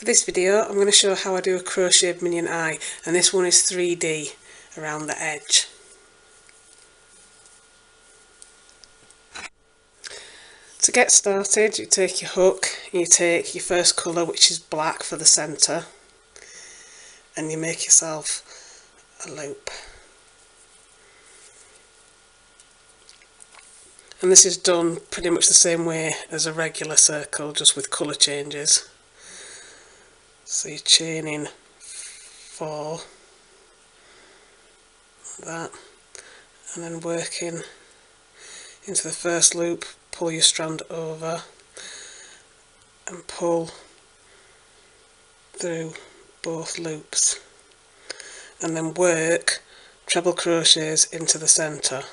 For this video I'm going to show how I do a crocheted minion eye, and this one is 3D around the edge. To get started, you take your hook and you take your first colour, which is black, for the centre, and you make yourself a loop. And this is done pretty much the same way as a regular circle, just with colour changes. So you chain in 4, like that, and then working into the first loop, pull your strand over and pull through both loops, and then work treble crochets into the centre.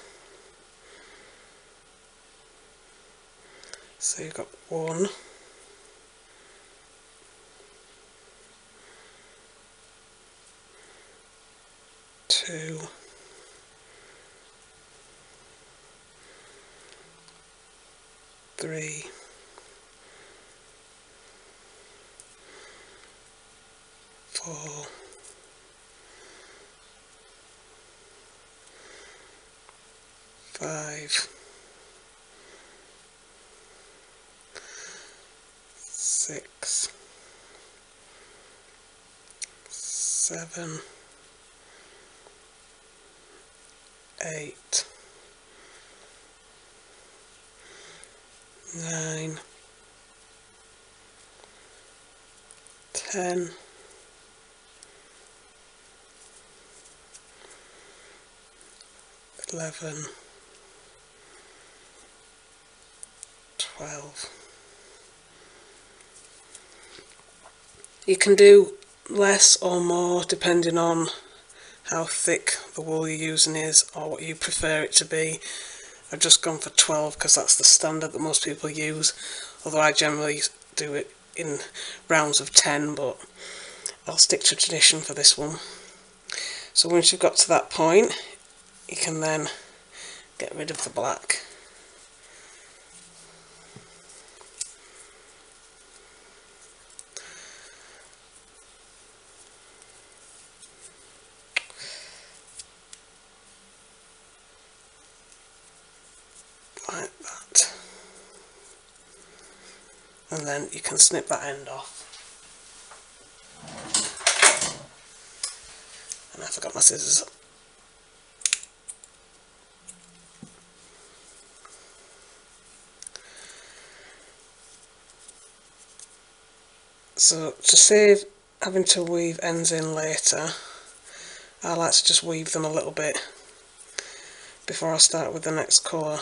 So you've got 1, 2, 3, 4, 5, 6, 7, 8, 9, 10, 11, 12. You can do less or more depending on how thick the wool you're using is or what you prefer it to be. I've just gone for 12 because that's the standard that most people use, although I generally do it in rounds of 10, but I'll stick to tradition for this one. So once you've got to that point, you can then get rid of the black. Like that, and then you can snip that end off. And I forgot my scissors. So to save having to weave ends in later, I like to just weave them a little bit before I start with the next colour.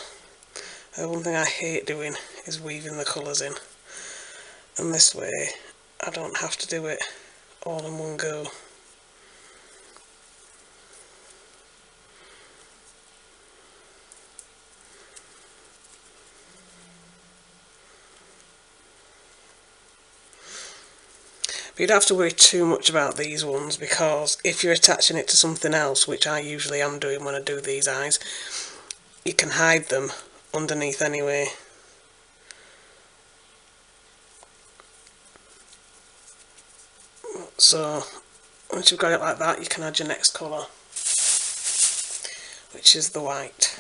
One thing I hate doing is weaving the colours in, and this way I don't have to do it all in one go. But you don't have to worry too much about these ones, because if you're attaching it to something else, which I usually am doing when I do these eyes, you can hide them underneath anyway. So once you've got it like that, you can add your next colour, which is the white.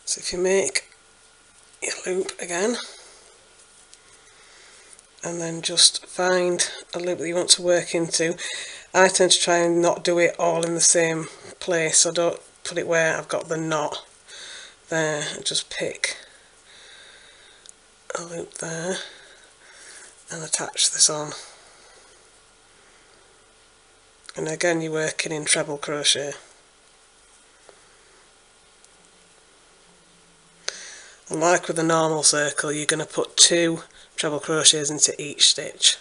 So if you make your loop again, and then just find a loop that you want to work into. I tend to try and not do it all in the same place, so don't put it where I've got the knot there, and just pick a loop there and attach this on. And again, you're working in treble crochet. And like with a normal circle, you're going to put 2 treble crochets into each stitch.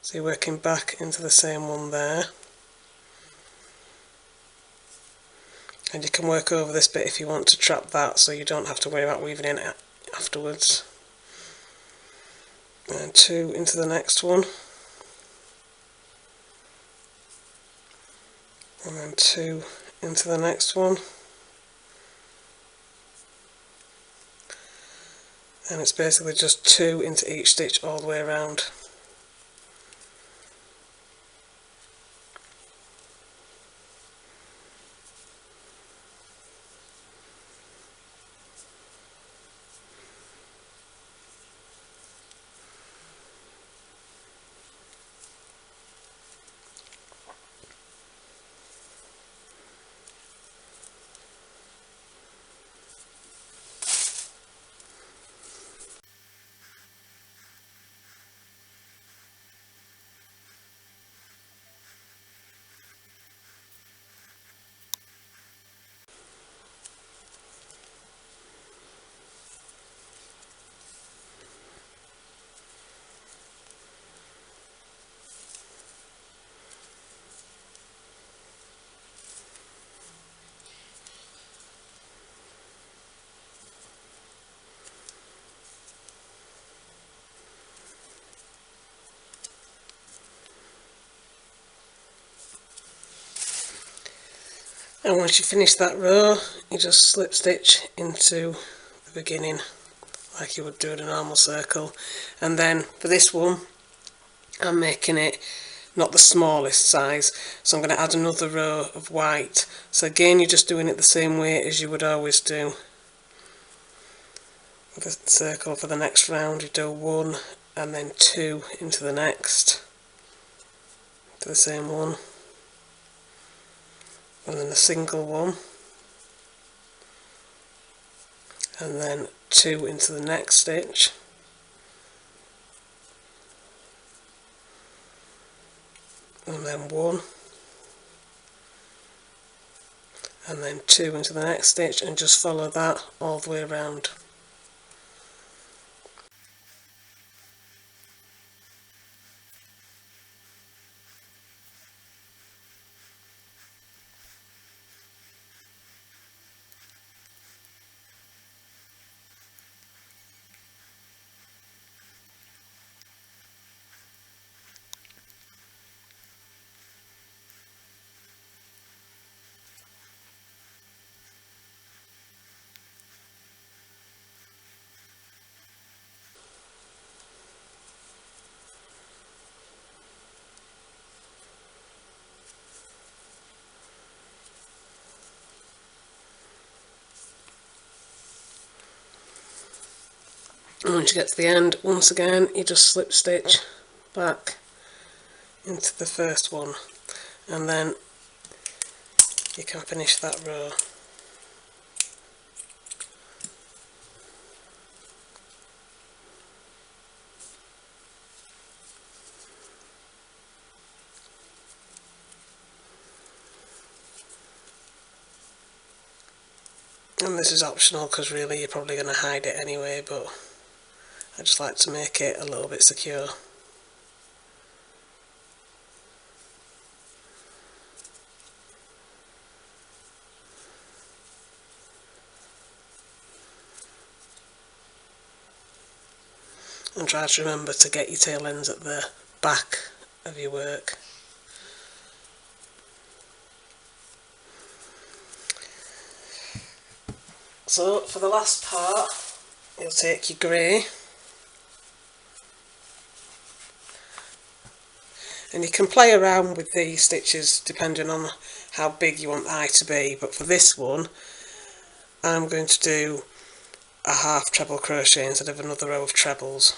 So you're working back into the same one there. And you can work over this bit if you want to trap that, so you don't have to worry about weaving in it afterwards. And 2 into the next one. And then 2 into the next one. and it's basically just 2 into each stitch all the way around. And once you finish that row, you just slip stitch into the beginning like you would do in a normal circle. And then for this one, I'm making it not the smallest size, so I'm going to add another row of white. So again, you're just doing it the same way as you would always do with a circle. For the next round, you do 1 and then 2 into the next, to the same one, and then a single one, and then 2 into the next stitch, and then 1, and then 2 into the next stitch, and just follow that all the way around. And once you get to the end, once again, you just slip stitch back into the first one, and then you can finish that row. And this is optional because really you're probably going to hide it anyway, but I just like to make it a little bit secure. And try to remember to get your tail ends at the back of your work. So for the last part, you'll take your grey, and you can play around with these stitches depending on how big you want the eye to be, but for this one I'm going to do a half treble crochet instead of another row of trebles.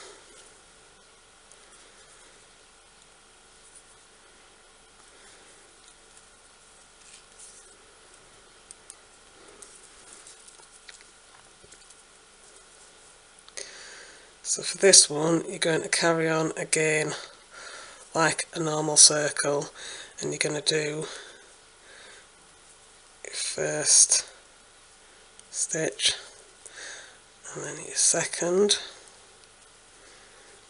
So for this one, you're going to carry on again like a normal circle, and you're going to do your first stitch, and then your second,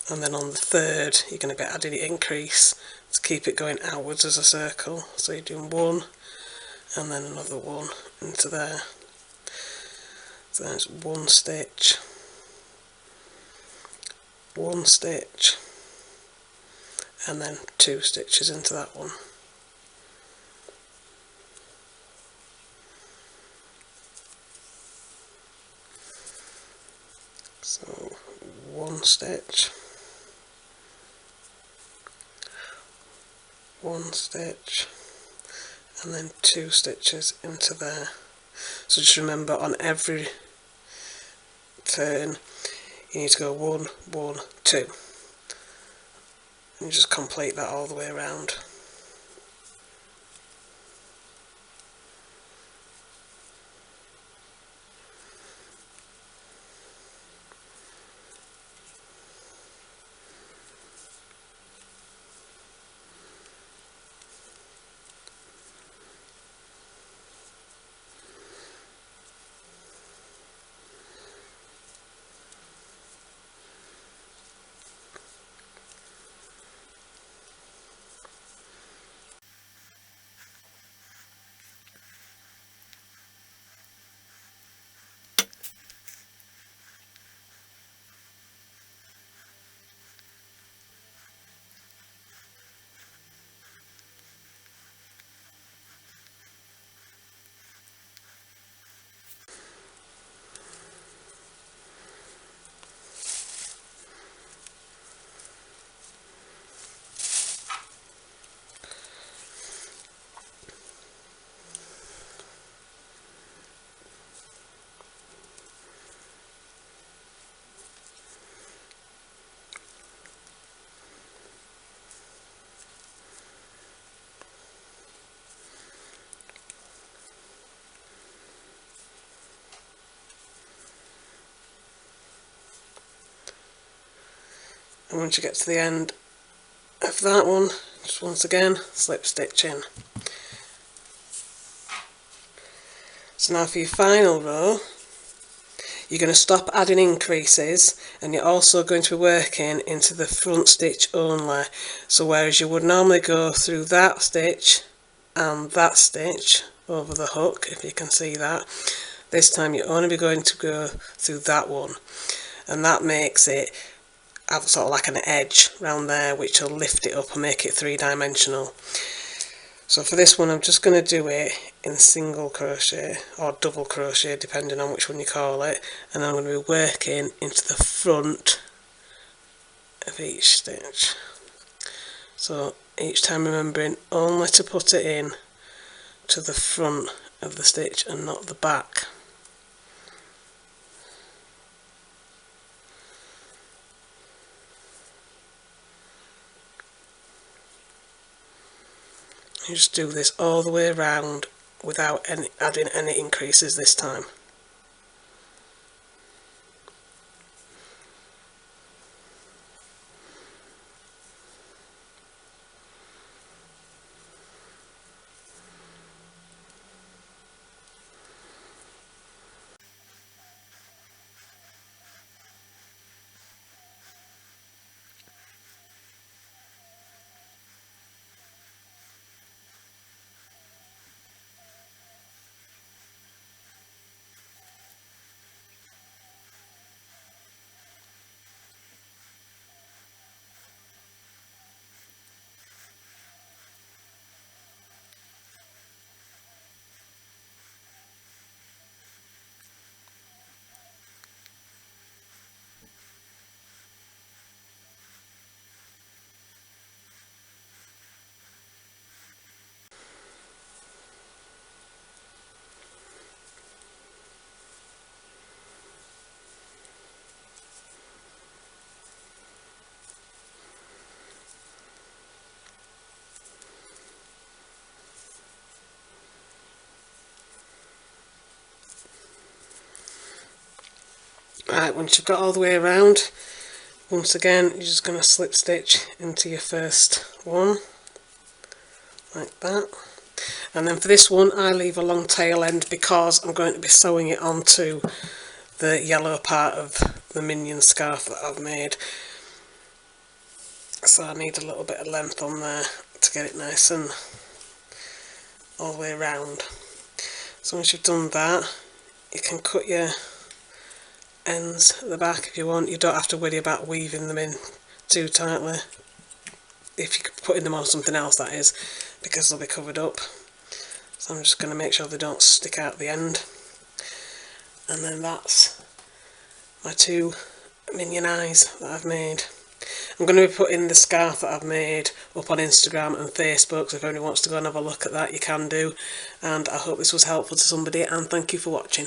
and then on the third you're going to be adding your increase to keep it going outwards as a circle. So you're doing 1 and then another 1 into there. So then it's 1 stitch, 1 stitch, and then 2 stitches into that one. So one stitch, one stitch, and then 2 stitches into there. So just remember, on every turn you need to go 1, 1, 2, and you just complete that all the way around. And once you get to the end of that one, just once again slip stitch in. So now for your final row, you're going to stop adding increases, and you're also going to be working into the front stitch only. So whereas you would normally go through that stitch and that stitch over the hook, if you can see that, this time you're only going to go through that one, and that makes it have sort of like an edge round there which will lift it up and make it 3-dimensional. So for this one I'm just going to do it in single crochet or double crochet depending on which one you call it, and I'm going to be working into the front of each stitch. So each time remembering only to put it in to the front of the stitch and not the back. You just do this all the way around without adding any increases this time. Right, once you've got all the way around, once again you're just going to slip stitch into your first one, like that. And then for this one I leave a long tail end because I'm going to be sewing it onto the yellow part of the minion scarf that I've made. So I need a little bit of length on there to get it nice and all the way around. So once you've done that, you can cut your ends at the back if you want. You don't have to worry about weaving them in too tightly if you're putting them on something else, that is, because they'll be covered up. So I'm just going to make sure they don't stick out the end. And then that's my 2 minion eyes that I've made. I'm going to be putting the scarf that I've made up on Instagram and Facebook, so if anyone wants to go and have a look at that, you can do. And I hope this was helpful to somebody, and thank you for watching.